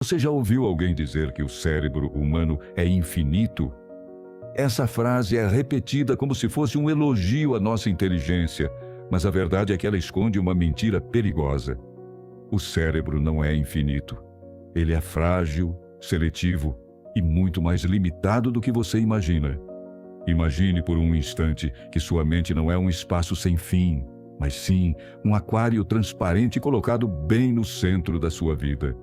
Você já ouviu alguém dizer que o cérebro humano é infinito? Essa frase é repetida como se fosse um elogio à nossa inteligência, mas a verdade é que ela esconde uma mentira perigosa. O cérebro não é infinito. Ele é frágil, seletivo e muito mais limitado do que você imagina. Imagine por um instante que sua mente não é um espaço sem fim, mas sim um aquário transparente colocado bem no centro da sua vida.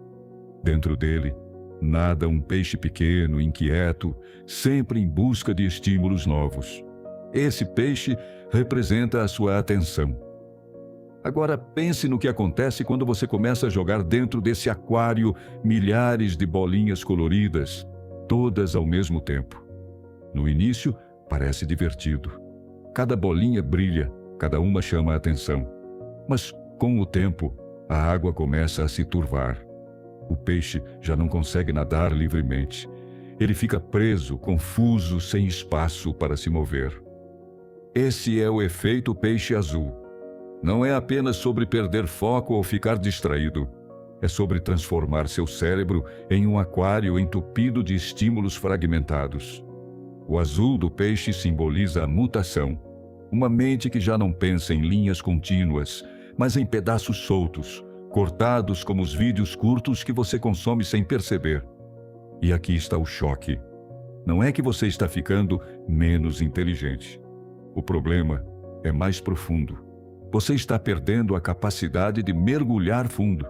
Dentro dele, nada um peixe pequeno, inquieto, sempre em busca de estímulos novos. Esse peixe representa a sua atenção. Agora pense no que acontece quando você começa a jogar dentro desse aquário milhares de bolinhas coloridas, todas ao mesmo tempo. No início, parece divertido. Cada bolinha brilha, cada uma chama a atenção. Mas, com o tempo, a água começa a se turvar. O peixe já não consegue nadar livremente. Ele fica preso, confuso, sem espaço para se mover. Esse é o efeito peixe azul. Não é apenas sobre perder foco ou ficar distraído. É sobre transformar seu cérebro em um aquário entupido de estímulos fragmentados. O azul do peixe simboliza a mutação. Uma mente que já não pensa em linhas contínuas, mas em pedaços soltos, cortados como os vídeos curtos que você consome sem perceber. E aqui está o choque. Não é que você está ficando menos inteligente. O problema é mais profundo. Você está perdendo a capacidade de mergulhar fundo.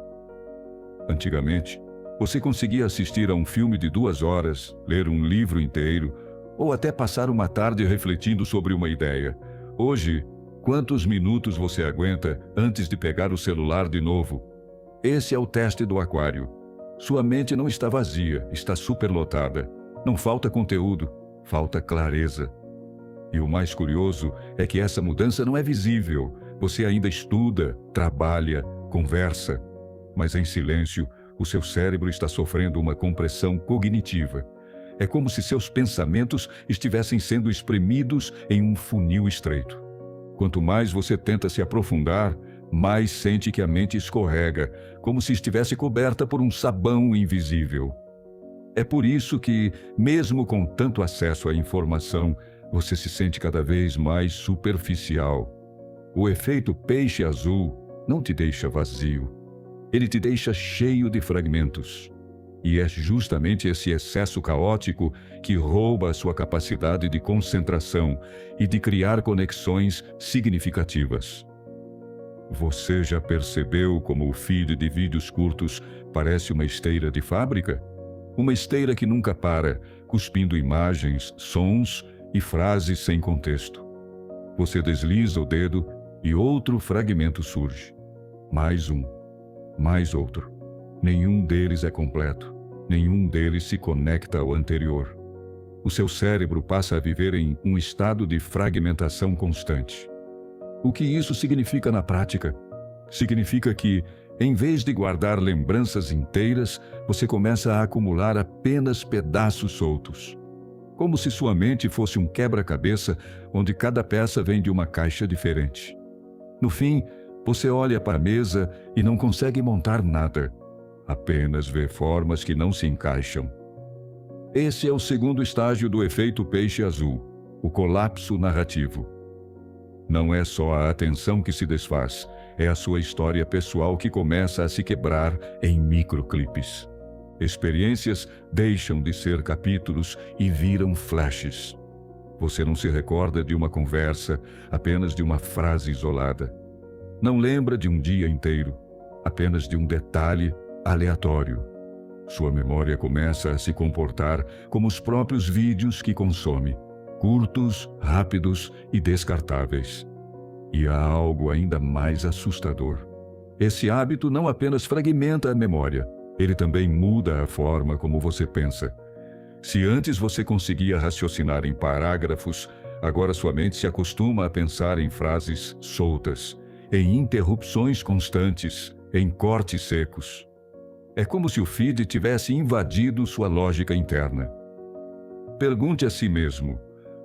Antigamente, você conseguia assistir a um filme de 2 horas, ler um livro inteiro, ou até passar uma tarde refletindo sobre uma ideia. Hoje, quantos minutos você aguenta antes de pegar o celular de novo? Esse é o teste do aquário. Sua mente não está vazia, está superlotada. Não falta conteúdo, falta clareza. E o mais curioso é que essa mudança não é visível. Você ainda estuda, trabalha, conversa, mas em silêncio, o seu cérebro está sofrendo uma compressão cognitiva. É como se seus pensamentos estivessem sendo espremidos em um funil estreito. Quanto mais você tenta se aprofundar, mais sente que a mente escorrega, como se estivesse coberta por um sabão invisível. É por isso que, mesmo com tanto acesso à informação, você se sente cada vez mais superficial. O efeito peixe azul não te deixa vazio. Ele te deixa cheio de fragmentos. E é justamente esse excesso caótico que rouba a sua capacidade de concentração e de criar conexões significativas. Você já percebeu como o feed de vídeos curtos parece uma esteira de fábrica? Uma esteira que nunca para, cuspindo imagens, sons e frases sem contexto. Você desliza o dedo e outro fragmento surge. Mais um, mais outro. Nenhum deles é completo. Nenhum deles se conecta ao anterior. O seu cérebro passa a viver em um estado de fragmentação constante. O que isso significa na prática? Significa que, em vez de guardar lembranças inteiras, você começa a acumular apenas pedaços soltos. Como se sua mente fosse um quebra-cabeça onde cada peça vem de uma caixa diferente. No fim, você olha para a mesa e não consegue montar nada. Apenas vê formas que não se encaixam. Esse é o segundo estágio do efeito peixe azul, o colapso narrativo. Não é só a atenção que se desfaz, é a sua história pessoal que começa a se quebrar em microclipes. Experiências deixam de ser capítulos e viram flashes. Você não se recorda de uma conversa, apenas de uma frase isolada. Não lembra de um dia inteiro, apenas de um detalhe aleatório. Sua memória começa a se comportar como os próprios vídeos que consome, curtos, rápidos e descartáveis. E há algo ainda mais assustador. Esse hábito não apenas fragmenta a memória, ele também muda a forma como você pensa. Se antes você conseguia raciocinar em parágrafos, agora sua mente se acostuma a pensar em frases soltas, em interrupções constantes, em cortes secos. É como se o feed tivesse invadido sua lógica interna. Pergunte a si mesmo,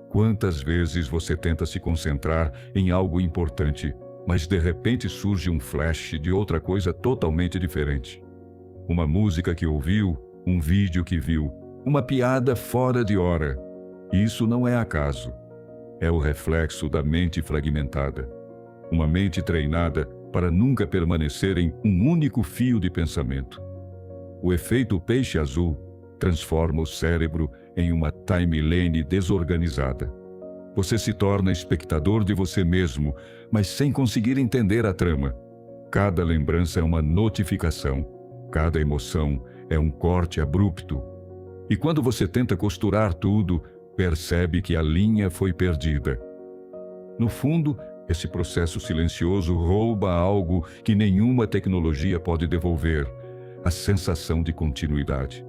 quantas vezes você tenta se concentrar em algo importante, mas de repente surge um flash de outra coisa totalmente diferente? uma música que ouviu, um vídeo que viu, uma piada fora de hora. Isso não é acaso. É o reflexo da mente fragmentada. Uma mente treinada para nunca permanecer em um único fio de pensamento. O efeito peixe azul transforma o cérebro em uma timeline desorganizada. Você se torna espectador de você mesmo, mas sem conseguir entender a trama. Cada lembrança é uma notificação. Cada emoção é um corte abrupto. E quando você tenta costurar tudo, percebe que a linha foi perdida. No fundo, esse processo silencioso rouba algo que nenhuma tecnologia pode devolver: a sensação de continuidade.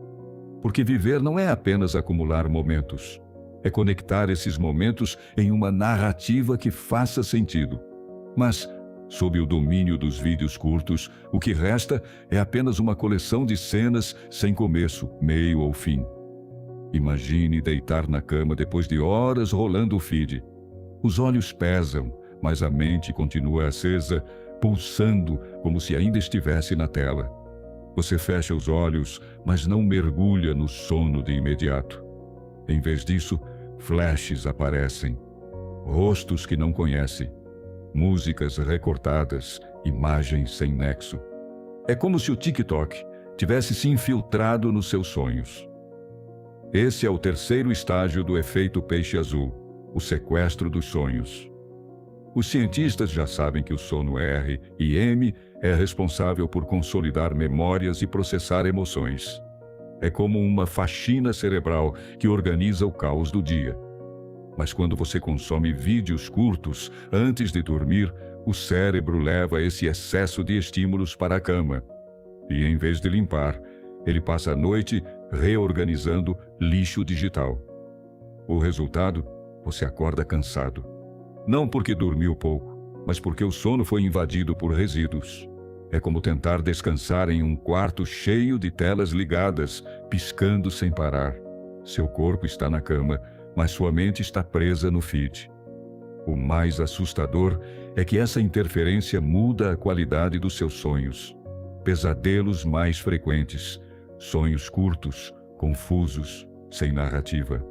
Porque viver não é apenas acumular momentos. É conectar esses momentos em uma narrativa que faça sentido. Mas, sob o domínio dos vídeos curtos, o que resta é apenas uma coleção de cenas sem começo, meio ou fim. Imagine deitar na cama depois de horas rolando o feed. Os olhos pesam, mas a mente continua acesa, pulsando como se ainda estivesse na tela. Você fecha os olhos, mas não mergulha no sono de imediato. Em vez disso, flashes aparecem. Rostos que não conhece. Músicas recortadas, imagens sem nexo. É como se o TikTok tivesse se infiltrado nos seus sonhos. Esse é o terceiro estágio do efeito peixe azul, o sequestro dos sonhos. Os cientistas já sabem que o sono REM é responsável por consolidar memórias e processar emoções. É como uma faxina cerebral que organiza o caos do dia. Mas quando você consome vídeos curtos antes de dormir, o cérebro leva esse excesso de estímulos para a cama. E em vez de limpar, ele passa a noite reorganizando lixo digital. O resultado? Você acorda cansado. Não porque dormiu pouco, mas porque o sono foi invadido por resíduos. É como tentar descansar em um quarto cheio de telas ligadas, piscando sem parar. Seu corpo está na cama, mas sua mente está presa no feed. O mais assustador é que essa interferência muda a qualidade dos seus sonhos. Pesadelos mais frequentes, sonhos curtos, confusos, sem narrativa.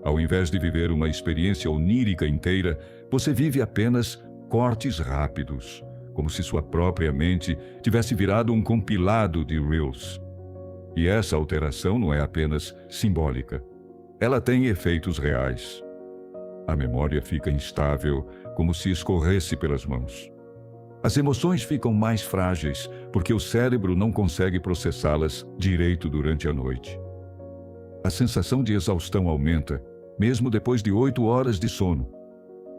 Ao invés de viver uma experiência onírica inteira, você vive apenas cortes rápidos, como se sua própria mente tivesse virado um compilado de Reels. E essa alteração não é apenas simbólica. Ela tem efeitos reais. A memória fica instável, como se escorresse pelas mãos. As emoções ficam mais frágeis, porque o cérebro não consegue processá-las direito durante a noite. A sensação de exaustão aumenta, mesmo depois de 8 horas de sono.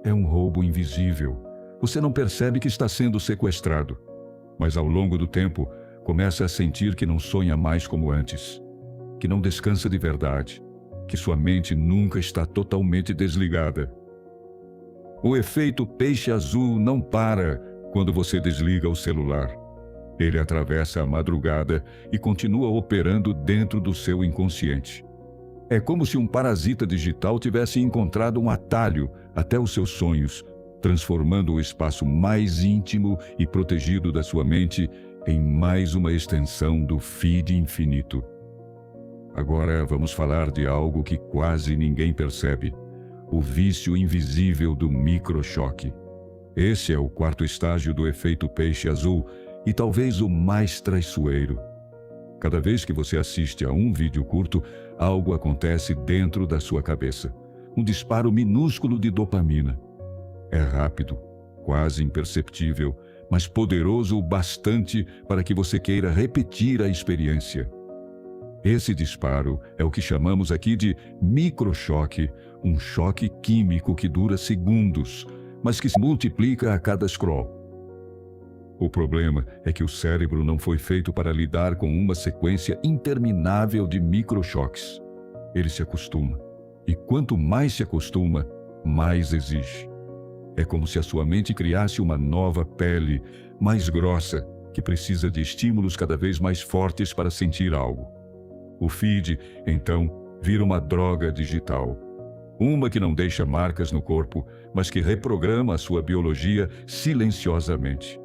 É um roubo invisível. Você não percebe que está sendo sequestrado, mas ao longo do tempo, começa a sentir que não sonha mais como antes, que não descansa de verdade, que sua mente nunca está totalmente desligada. O efeito peixe azul não para quando você desliga o celular. Ele atravessa a madrugada e continua operando dentro do seu inconsciente. É como se um parasita digital tivesse encontrado um atalho até os seus sonhos, transformando o espaço mais íntimo e protegido da sua mente em mais uma extensão do feed infinito. Agora vamos falar de algo que quase ninguém percebe: o vício invisível do microchoque. Esse é o quarto estágio do efeito peixe azul e talvez o mais traiçoeiro. Cada vez que você assiste a um vídeo curto, algo acontece dentro da sua cabeça. Um disparo minúsculo de dopamina. É rápido, quase imperceptível, mas poderoso o bastante para que você queira repetir a experiência. Esse disparo é o que chamamos aqui de microchoque, um choque químico que dura segundos, mas que se multiplica a cada scroll. O problema é que o cérebro não foi feito para lidar com uma sequência interminável de microchoques. Ele se acostuma, e quanto mais se acostuma, mais exige. É como se a sua mente criasse uma nova pele, mais grossa, que precisa de estímulos cada vez mais fortes para sentir algo. O feed, então, vira uma droga digital. Uma que não deixa marcas no corpo, mas que reprograma a sua biologia silenciosamente.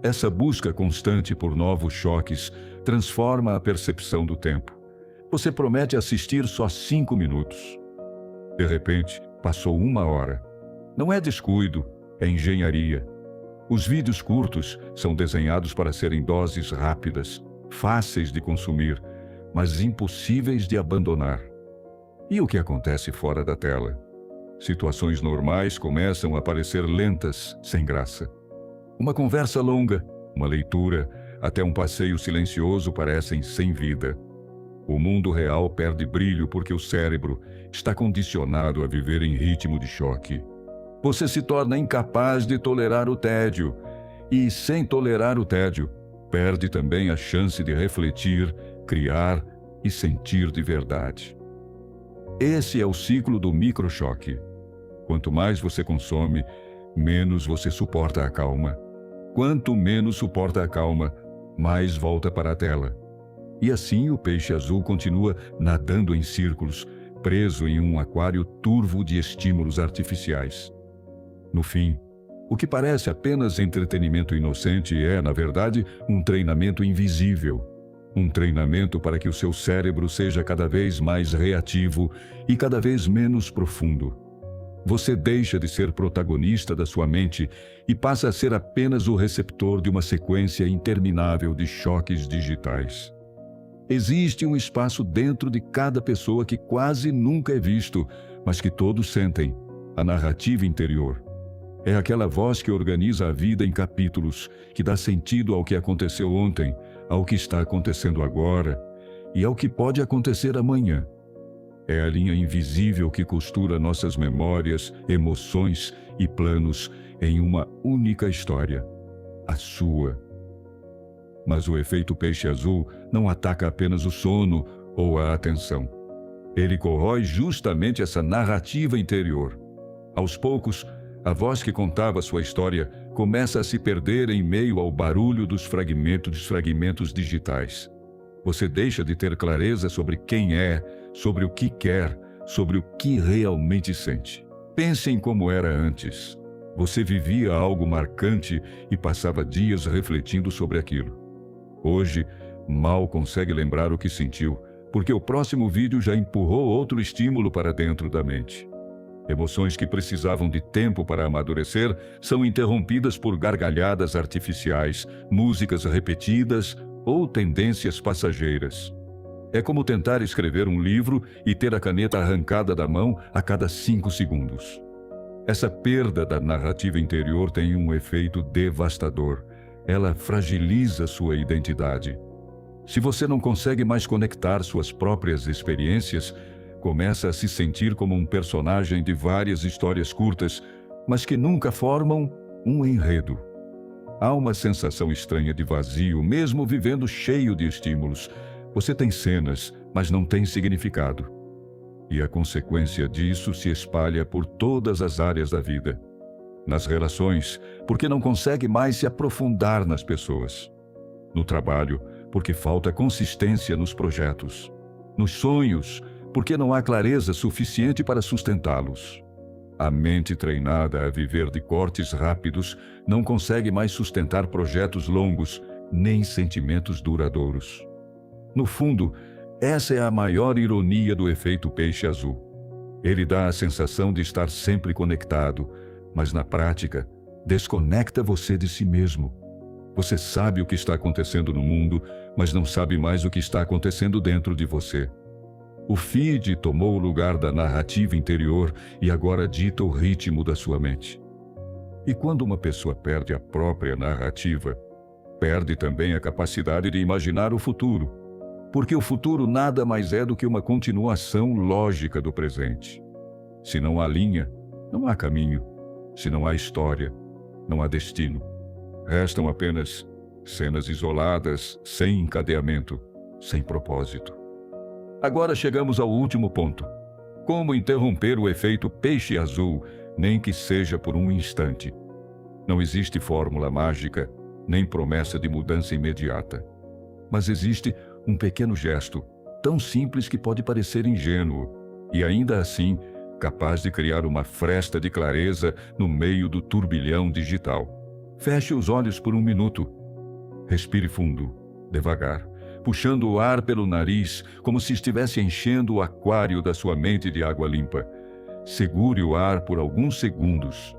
Essa busca constante por novos choques transforma a percepção do tempo. Você promete assistir só 5 minutos. De repente, passou 1 hora. Não é descuido, é engenharia. Os vídeos curtos são desenhados para serem doses rápidas, fáceis de consumir, mas impossíveis de abandonar. E o que acontece fora da tela? Situações normais começam a parecer lentas, sem graça. Uma conversa longa, uma leitura, até um passeio silencioso parecem sem vida. O mundo real perde brilho porque o cérebro está condicionado a viver em ritmo de choque. Você se torna incapaz de tolerar o tédio. E, sem tolerar o tédio, perde também a chance de refletir, criar e sentir de verdade. Esse é o ciclo do microchoque. Quanto mais você consome, menos você suporta a calma. Quanto menos suporta a calma, mais volta para a tela. E assim o peixe azul continua nadando em círculos, preso em um aquário turvo de estímulos artificiais. No fim, o que parece apenas entretenimento inocente é, na verdade, um treinamento invisível. Um treinamento para que o seu cérebro seja cada vez mais reativo e cada vez menos profundo. Você deixa de ser protagonista da sua mente e passa a ser apenas o receptor de uma sequência interminável de choques digitais. Existe um espaço dentro de cada pessoa que quase nunca é visto, mas que todos sentem: a narrativa interior. É aquela voz que organiza a vida em capítulos, que dá sentido ao que aconteceu ontem, ao que está acontecendo agora e ao que pode acontecer amanhã. É a linha invisível que costura nossas memórias, emoções e planos em uma única história, a sua. Mas o efeito peixe azul não ataca apenas o sono ou a atenção. Ele corrói justamente essa narrativa interior. Aos poucos, a voz que contava sua história começa a se perder em meio ao barulho dos fragmentos digitais. Você deixa de ter clareza sobre quem é, sobre o que quer, sobre o que realmente sente. Pense em como era antes. Você vivia algo marcante e passava dias refletindo sobre aquilo. Hoje, mal consegue lembrar o que sentiu, porque o próximo vídeo já empurrou outro estímulo para dentro da mente. Emoções que precisavam de tempo para amadurecer são interrompidas por gargalhadas artificiais, músicas repetidas ou tendências passageiras. É como tentar escrever um livro e ter a caneta arrancada da mão a cada 5 segundos. Essa perda da narrativa interior tem um efeito devastador. Ela fragiliza sua identidade. Se você não consegue mais conectar suas próprias experiências, começa a se sentir como um personagem de várias histórias curtas, mas que nunca formam um enredo. Há uma sensação estranha de vazio, mesmo vivendo cheio de estímulos. Você tem cenas, mas não tem significado. E a consequência disso se espalha por todas as áreas da vida. Nas relações, porque não consegue mais se aprofundar nas pessoas. No trabalho, porque falta consistência nos projetos. Nos sonhos, porque não há clareza suficiente para sustentá-los. A mente treinada a viver de cortes rápidos não consegue mais sustentar projetos longos, nem sentimentos duradouros. No fundo, essa é a maior ironia do efeito peixe azul. Ele dá a sensação de estar sempre conectado, mas na prática, desconecta você de si mesmo. Você sabe o que está acontecendo no mundo, mas não sabe mais o que está acontecendo dentro de você. O feed tomou o lugar da narrativa interior e agora dita o ritmo da sua mente. E quando uma pessoa perde a própria narrativa, perde também a capacidade de imaginar o futuro, porque o futuro nada mais é do que uma continuação lógica do presente. Se não há linha, não há caminho. Se não há história, não há destino. Restam apenas cenas isoladas, sem encadeamento, sem propósito. Agora chegamos ao último ponto. Como interromper o efeito peixe azul, nem que seja por um instante? Não existe fórmula mágica, nem promessa de mudança imediata. Mas existe um pequeno gesto, tão simples que pode parecer ingênuo, e ainda assim capaz de criar uma fresta de clareza no meio do turbilhão digital. Feche os olhos por 1 minuto. Respire fundo, devagar, puxando o ar pelo nariz, como se estivesse enchendo o aquário da sua mente de água limpa. Segure o ar por alguns segundos.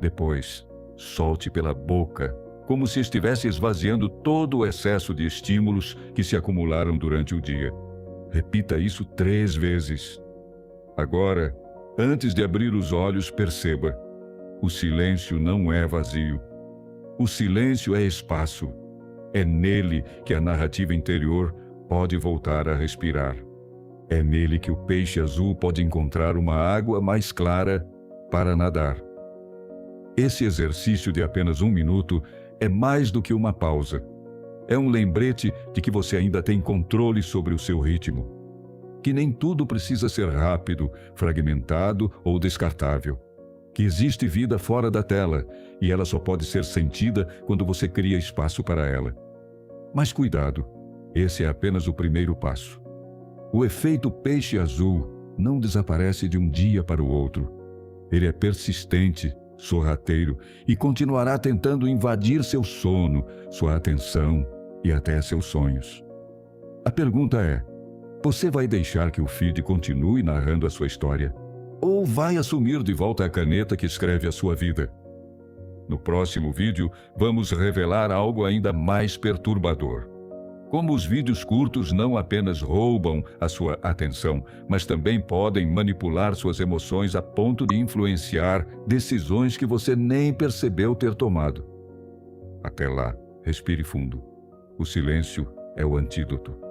Depois, solte pela boca, como se estivesse esvaziando todo o excesso de estímulos que se acumularam durante o dia. Repita isso 3 vezes. Agora, antes de abrir os olhos, perceba: o silêncio não é vazio. O silêncio é espaço. É nele que a narrativa interior pode voltar a respirar. É nele que o peixe azul pode encontrar uma água mais clara para nadar. Esse exercício de apenas 1 minuto é mais do que uma pausa. É um lembrete de que você ainda tem controle sobre o seu ritmo. Que nem tudo precisa ser rápido, fragmentado ou descartável. Que existe vida fora da tela e ela só pode ser sentida quando você cria espaço para ela. Mas cuidado, esse é apenas o primeiro passo. O efeito peixe azul não desaparece de um dia para o outro. Ele é persistente, sorrateiro e continuará tentando invadir seu sono, sua atenção e até seus sonhos. A pergunta é: você vai deixar que o feed continue narrando a sua história? Ou vai assumir de volta a caneta que escreve a sua vida? No próximo vídeo, vamos revelar algo ainda mais perturbador. Como os vídeos curtos não apenas roubam a sua atenção, mas também podem manipular suas emoções a ponto de influenciar decisões que você nem percebeu ter tomado. Até lá, respire fundo. O silêncio é o antídoto.